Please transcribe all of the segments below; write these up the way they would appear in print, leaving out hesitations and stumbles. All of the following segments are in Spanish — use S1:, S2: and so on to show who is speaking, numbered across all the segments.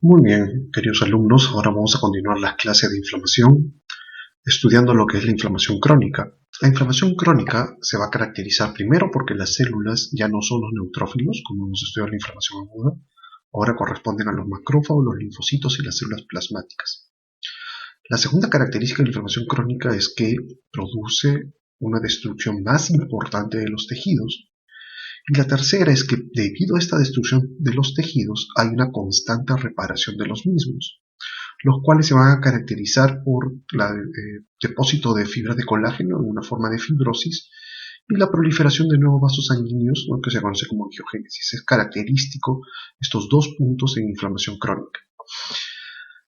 S1: Muy bien, queridos alumnos, ahora vamos a continuar las clases de inflamación, estudiando lo que es la inflamación crónica. La inflamación crónica se va a caracterizar primero porque las células ya no son los neutrófilos, como hemos estudiado la inflamación aguda, ahora corresponden a los macrófagos, los linfocitos y las células plasmáticas. La segunda característica de la inflamación crónica es que produce una destrucción más importante de los tejidos. Y la tercera es que debido a esta destrucción de los tejidos hay una constante reparación de los mismos, los cuales se van a caracterizar por el depósito de fibras de colágeno en una forma de fibrosis y la proliferación de nuevos vasos sanguíneos, lo que se conoce como angiogénesis. Es característico estos dos puntos en inflamación crónica.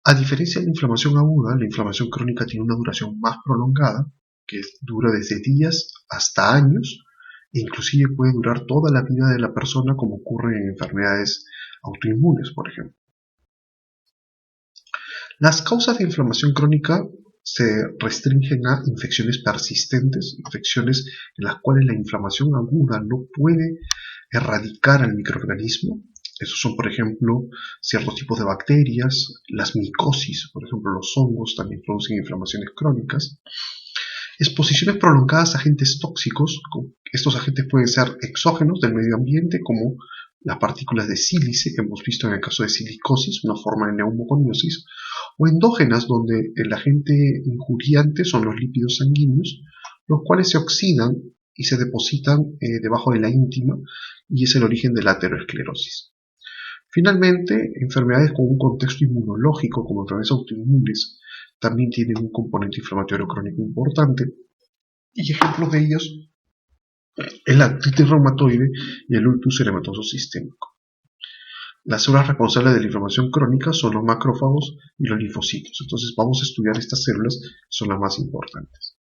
S1: A diferencia de la inflamación aguda, la inflamación crónica tiene una duración más prolongada, que dura desde días hasta años, e inclusive puede durar toda la vida de la persona, como ocurre en enfermedades autoinmunes, por ejemplo. Las causas de inflamación crónica se restringen a infecciones persistentes, infecciones en las cuales la inflamación aguda no puede erradicar al microorganismo. Esos son, por ejemplo, ciertos tipos de bacterias, las micosis, por ejemplo, los hongos también producen inflamaciones crónicas. Exposiciones prolongadas a agentes tóxicos. Estos agentes pueden ser exógenos del medio ambiente, como las partículas de sílice que hemos visto en el caso de silicosis, una forma de neumoconiosis, o endógenas, donde el agente injuriante son los lípidos sanguíneos, los cuales se oxidan y se depositan debajo de la íntima, y es el origen de la aterosclerosis. Finalmente, enfermedades con un contexto inmunológico, como enfermedades autoinmunes, también tienen un componente inflamatorio crónico importante, y ejemplos de ellos es la artritis reumatoide y el lupus eritematoso sistémico. Las células responsables de la inflamación crónica son los macrófagos y los linfocitos. Entonces vamos a estudiar estas células, que son las más importantes.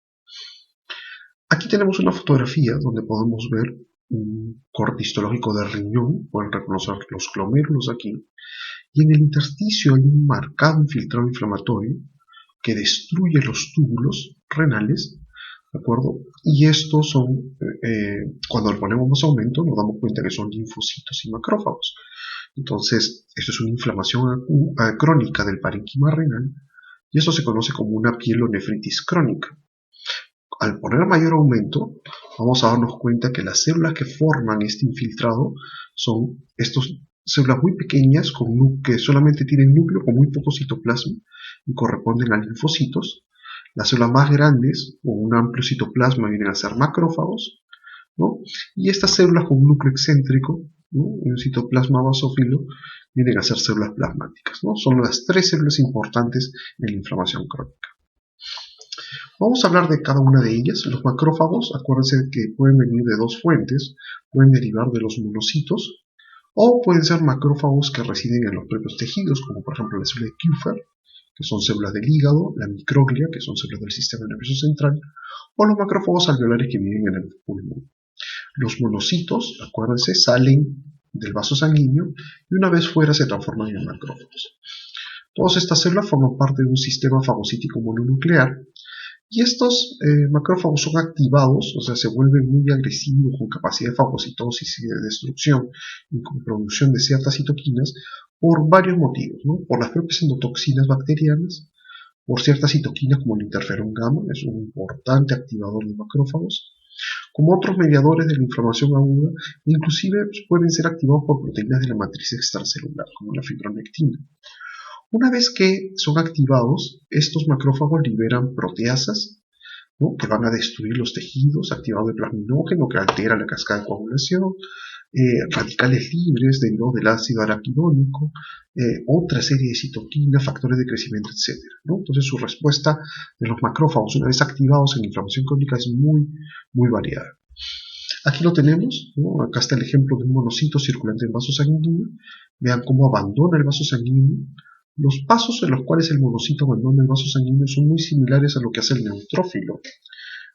S1: Aquí tenemos una fotografía donde podemos ver un corte histológico de riñón, pueden reconocer los glomérulos aquí, y en el intersticio hay un marcado infiltrado inflamatorio que destruye los túbulos renales, ¿de acuerdo? Y estos son, cuando le ponemos más aumento, nos damos cuenta que son linfocitos y macrófagos. Entonces, esto es una inflamación crónica del parénquima renal, y eso se conoce como una pielonefritis crónica. Al poner mayor aumento, vamos a darnos cuenta que las células que forman este infiltrado son estas células muy pequeñas que solamente tienen núcleo con muy poco citoplasma y corresponden a linfocitos. Las células más grandes, con un amplio citoplasma, vienen a ser macrófagos, ¿no? Y estas células con un núcleo excéntrico, ¿no?, y un citoplasma basófilo, vienen a ser células plasmáticas, ¿no? Son las tres células importantes en la inflamación crónica. Vamos a hablar de cada una de ellas. Los macrófagos, acuérdense que pueden venir de dos fuentes, pueden derivar de los monocitos, o pueden ser macrófagos que residen en los propios tejidos, como por ejemplo la célula de Kupffer, que son células del hígado, la microglia, que son células del sistema nervioso central, o los macrófagos alveolares que viven en el pulmón. Los monocitos, acuérdense, salen del vaso sanguíneo y una vez fuera se transforman en macrófagos. Todas estas células forman parte de un sistema fagocítico mononuclear, y estos macrófagos son activados, o sea, se vuelven muy agresivos con capacidad de fagocitosis y de destrucción y con producción de ciertas citoquinas por varios motivos, ¿no? Por las propias endotoxinas bacterianas, por ciertas citoquinas como el interferón gamma, es un importante activador de macrófagos, como otros mediadores de la inflamación aguda, inclusive pueden ser activados por proteínas de la matriz extracelular, como la fibronectina. Una vez que son activados, estos macrófagos liberan proteasas, ¿no?, que van a destruir los tejidos, activado el plasminógeno que altera la cascada de coagulación, radicales libres derivados del ácido araquidónico, otra serie de citoquinas, factores de crecimiento, etc., ¿no? Entonces su respuesta de los macrófagos, una vez activados en la inflamación crónica, es muy, muy variada. Aquí lo tenemos, ¿no? Acá está el ejemplo de un monocito circulante en el vaso sanguíneo. Vean cómo abandona el vaso sanguíneo. Los pasos en los cuales el monocito abandona el vaso sanguíneo son muy similares a lo que hace el neutrófilo,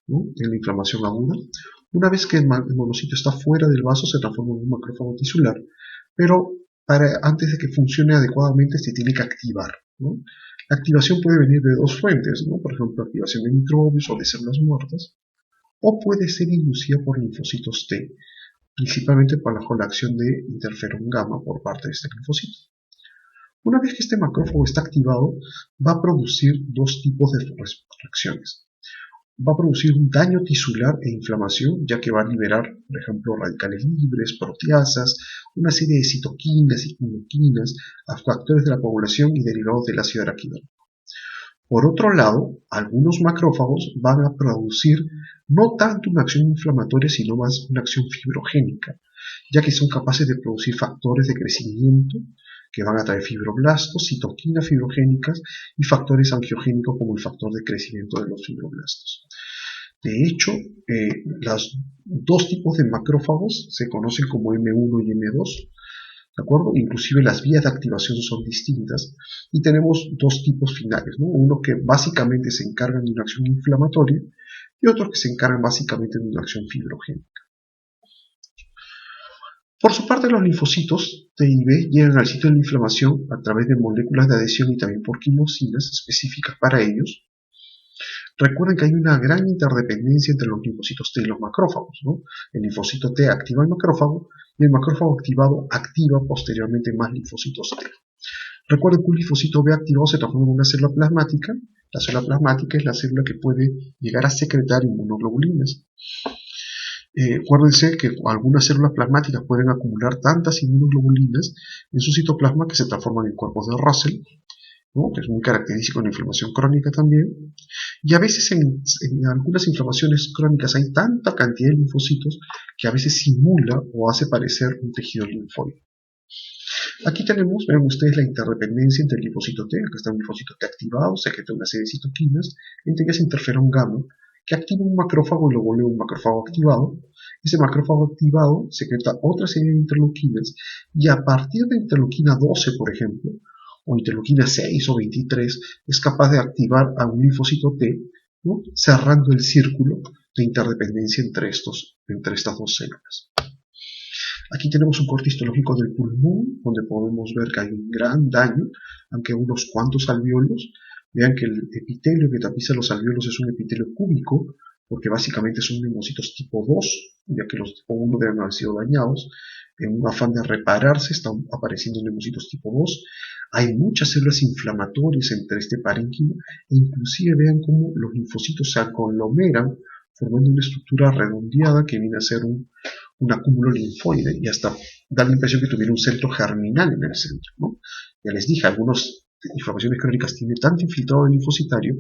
S1: ¿no?, en la inflamación aguda. Una vez que el monocito está fuera del vaso, se transforma en un macrófago tisular, pero antes de que funcione adecuadamente se tiene que activar, ¿no? La activación puede venir de dos fuentes, ¿no? Por ejemplo, activación de microbios o de células muertas, o puede ser inducida por linfocitos T, principalmente bajo la acción de interferón gamma por parte de este linfocito. Una vez que este macrófago está activado, va a producir dos tipos de reacciones. Va a producir un daño tisular e inflamación, ya que va a liberar, por ejemplo, radicales libres, proteasas, una serie de citoquinas y quimoquinas, factores de la coagulación y derivados del ácido araquidónico. Por otro lado, algunos macrófagos van a producir no tanto una acción inflamatoria, sino más una acción fibrogénica, ya que son capaces de producir factores de crecimiento que van a traer fibroblastos, citoquinas fibrogénicas y factores angiogénicos como el factor de crecimiento de los fibroblastos. De hecho, los dos tipos de macrófagos se conocen como M1 y M2, ¿de acuerdo? Inclusive las vías de activación son distintas y tenemos dos tipos finales, ¿no? Uno que básicamente se encargan de una acción inflamatoria y otros que se encargan básicamente de una acción fibrogénica. Por su parte, los linfocitos T y B llegan al sitio de la inflamación a través de moléculas de adhesión y también por quimosinas específicas para ellos. Recuerden que hay una gran interdependencia entre los linfocitos T y los macrófagos, ¿no? El linfocito T activa el macrófago y el macrófago activado activa posteriormente más linfocitos T. Recuerden que un linfocito B activado se transforma en una célula plasmática. La célula plasmática es la célula que puede llegar a secretar inmunoglobulinas. Acuérdense que algunas células plasmáticas pueden acumular tantas inmunoglobulinas en su citoplasma que se transforman en cuerpos de Russell, ¿no? Que es muy característico en la inflamación crónica también. Y a veces en algunas inflamaciones crónicas hay tanta cantidad de linfocitos que a veces simula o hace parecer un tejido linfoide. Aquí tenemos, ven ustedes, la interdependencia entre el linfocito T, acá está un linfocito T activado, secreta una serie de citoquinas, entre ellas interferón gamma, que activa un macrófago y lo vuelve un macrófago activado. Ese macrófago activado secreta otra serie de interleuquinas y a partir de interleuquina 12, por ejemplo, o interleuquina 6 o 23, es capaz de activar a un linfocito T, ¿no? Cerrando el círculo de interdependencia entre estas dos células. Aquí tenemos un corte histológico del pulmón, donde podemos ver que hay un gran daño, aunque unos cuantos alvéolos. Vean que el epitelio que tapiza los alvéolos es un epitelio cúbico, porque básicamente son linfocitos tipo 2, ya que los tipo 1 deben haber sido dañados. En un afán de repararse están apareciendo linfocitos tipo 2. Hay muchas células inflamatorias entre este parénquima, e inclusive vean cómo los linfocitos se aglomeran, formando una estructura redondeada que viene a ser un acúmulo linfoide, y hasta da la impresión que tuviera un centro germinal en el centro, ¿no? Ya les dije, algunas inflamaciones crónicas tienen tanto infiltrado linfocitario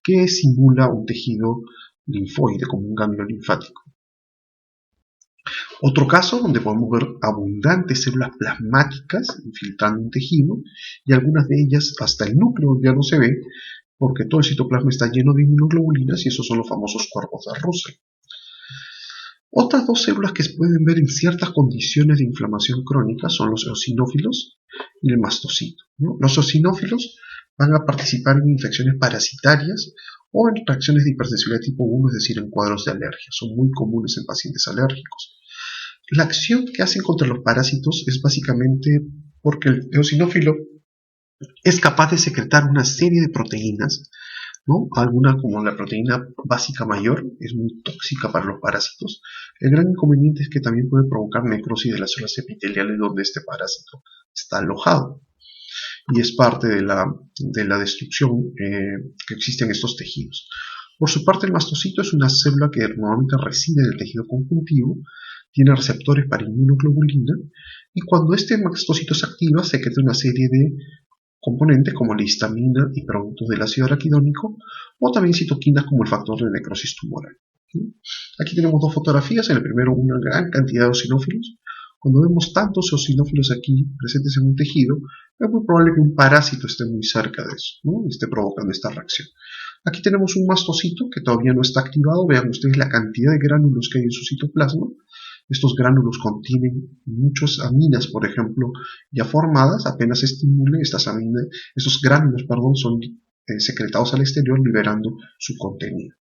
S1: que simula un tejido linfoide, como un ganglio linfático. Otro caso donde podemos ver abundantes células plasmáticas infiltrando un tejido, y algunas de ellas hasta el núcleo ya no se ve, porque todo el citoplasma está lleno de inmunoglobulinas y esos son los famosos cuerpos de Russell. Otras dos células que se pueden ver en ciertas condiciones de inflamación crónica son los eosinófilos y el mastocito, ¿no? Los eosinófilos van a participar en infecciones parasitarias o en reacciones de hipersensibilidad tipo 1, es decir, en cuadros de alergia. Son muy comunes en pacientes alérgicos. La acción que hacen contra los parásitos es básicamente porque el eosinófilo es capaz de secretar una serie de proteínas, ¿no? Alguna, como la proteína básica mayor, es muy tóxica para los parásitos. El gran inconveniente es que también puede provocar necrosis de las células epiteliales donde este parásito está alojado, y es parte de la destrucción que existe en estos tejidos. Por su parte, el mastocito es una célula que normalmente reside en el tejido conjuntivo, tiene receptores para inmunoglobulina, y cuando este mastocito se activa, secreta una serie de componentes como la histamina y productos del ácido araquidónico, o también citoquinas como el factor de necrosis tumoral. Aquí tenemos dos fotografías. En el primero, una gran cantidad de eosinófilos. Cuando vemos tantos eosinófilos aquí presentes en un tejido, es muy probable que un parásito esté muy cerca de eso, ¿no? Y esté provocando esta reacción. Aquí tenemos un mastocito que todavía no está activado. Vean ustedes la cantidad de gránulos que hay en su citoplasma. Estos gránulos contienen muchas aminas, por ejemplo, ya formadas. Apenas se estimule, estos gránulos, son secretados al exterior, liberando su contenido.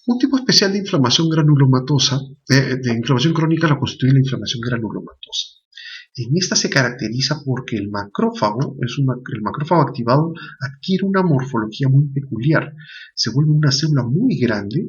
S1: Un tipo especial de inflamación granulomatosa, de inflamación crónica, la constituye la inflamación granulomatosa. En esta se caracteriza porque el macrófago activado adquiere una morfología muy peculiar. Se vuelve una célula muy grande,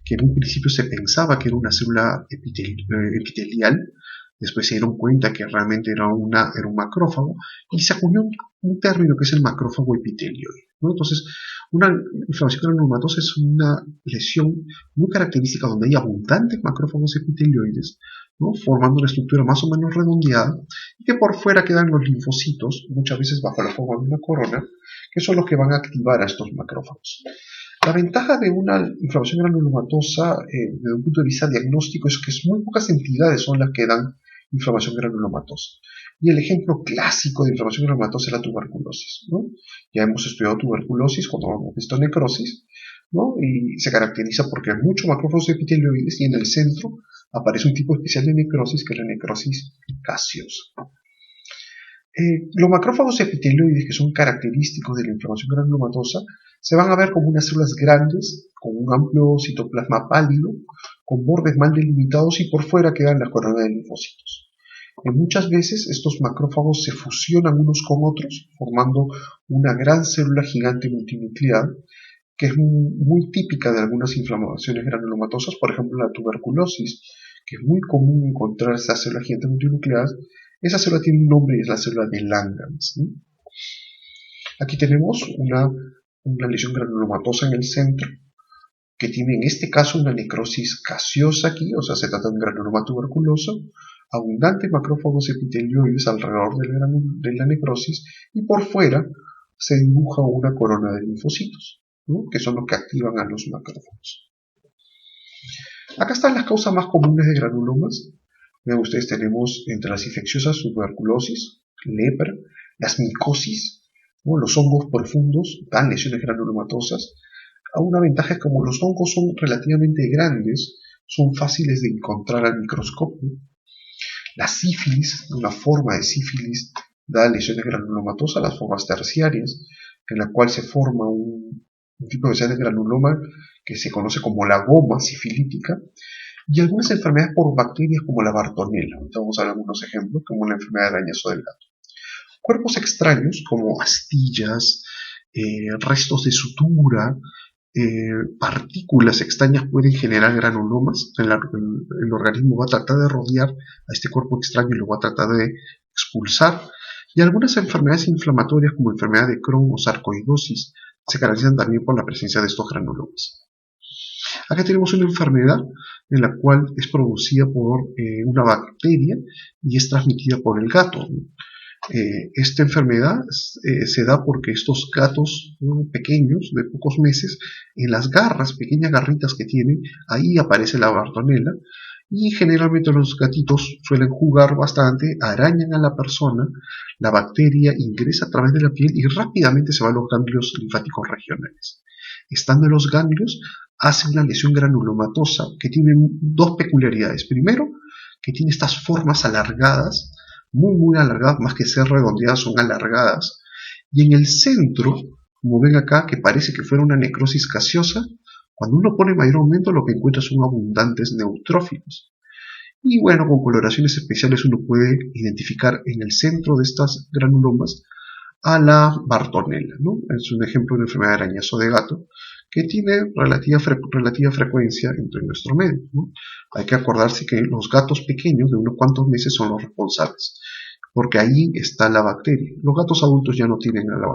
S1: que en un principio se pensaba que era una célula epitelial, Después se dieron cuenta que realmente era un macrófago y se acuñó un término que es el macrófago epitelioide, ¿no? Entonces, una inflamación granulomatosa es una lesión muy característica donde hay abundantes macrófagos epitelioides, ¿no? Formando una estructura más o menos redondeada y que por fuera quedan los linfocitos, muchas veces bajo la forma de una corona, que son los que van a activar a estos macrófagos. La ventaja de una inflamación granulomatosa desde un punto de vista diagnóstico es que muy pocas entidades son las que dan inflamación granulomatosa. Y el ejemplo clásico de inflamación granulomatosa es la tuberculosis, ¿no? Ya hemos estudiado tuberculosis cuando hemos visto necrosis, ¿no? Y se caracteriza porque hay muchos macrófagos epitelioides y en el centro aparece un tipo especial de necrosis que es la necrosis gaseosa. Los macrófagos epitelioides, que son característicos de la inflamación granulomatosa, se van a ver como unas células grandes, con un amplio citoplasma pálido, con bordes mal delimitados y por fuera quedan las coronas de linfocitos. Muchas veces estos macrófagos se fusionan unos con otros, formando una gran célula gigante multinuclear, que es muy típica de algunas inflamaciones granulomatosas, por ejemplo la tuberculosis, que es muy común encontrar estas células gigantes multinucleares. Esa célula tiene un nombre y es la célula de Langhans, ¿sí? Aquí tenemos una lesión granulomatosa en el centro, que tiene en este caso una necrosis gaseosa aquí, o sea, se trata de un granuloma tuberculoso, abundantes macrófagos epitelioides alrededor de la necrosis, y por fuera se dibuja una corona de linfocitos, ¿no? Que son los que activan a los macrófagos. Acá están las causas más comunes de granulomas. Vean ustedes, tenemos entre las infecciosas tuberculosis, lepra, las micosis, ¿no? Los hongos profundos dan lesiones granulomatosas. Una ventaja es que como los hongos son relativamente grandes, son fáciles de encontrar al microscopio. La sífilis, una forma de sífilis, da lesiones granulomatosas, las formas terciarias, en la cual se forma un tipo de granuloma que se conoce como la goma sifilítica, y algunas enfermedades por bacterias como la Bartonella. Ahorita vamos a ver algunos ejemplos, como la enfermedad de arañazo del gato. Cuerpos extraños como astillas, restos de sutura, partículas extrañas pueden generar granulomas. El organismo va a tratar de rodear a este cuerpo extraño y lo va a tratar de expulsar. Y algunas enfermedades inflamatorias como enfermedad de Crohn o sarcoidosis se caracterizan también por la presencia de estos granulomas. Acá tenemos una enfermedad en la cual es producida por una bacteria y es transmitida por el gato. Esta enfermedad se da porque estos gatos pequeños, de pocos meses, en las garras, pequeñas garritas que tienen, ahí aparece la Bartonella, y generalmente los gatitos suelen jugar bastante, arañan a la persona, la bacteria ingresa a través de la piel y rápidamente se va a los ganglios linfáticos regionales. Estando en los ganglios, hace una lesión granulomatosa que tiene dos peculiaridades. Primero, que tiene estas formas alargadas, muy alargadas, más que ser redondeadas, son alargadas. Y en el centro, como ven acá, que parece que fuera una necrosis gaseosa, cuando uno pone mayor aumento lo que encuentra son abundantes neutrófilos. Y bueno, con coloraciones especiales uno puede identificar en el centro de estas granulomas a la Bartonella, ¿no? Es un ejemplo de una enfermedad de arañazo de gato que tiene relativa frecuencia entre nuestro medio, ¿no? Hay que acordarse que los gatos pequeños de unos cuantos meses son los responsables, porque ahí está la bacteria. Los gatos adultos ya no tienen a la bacteria.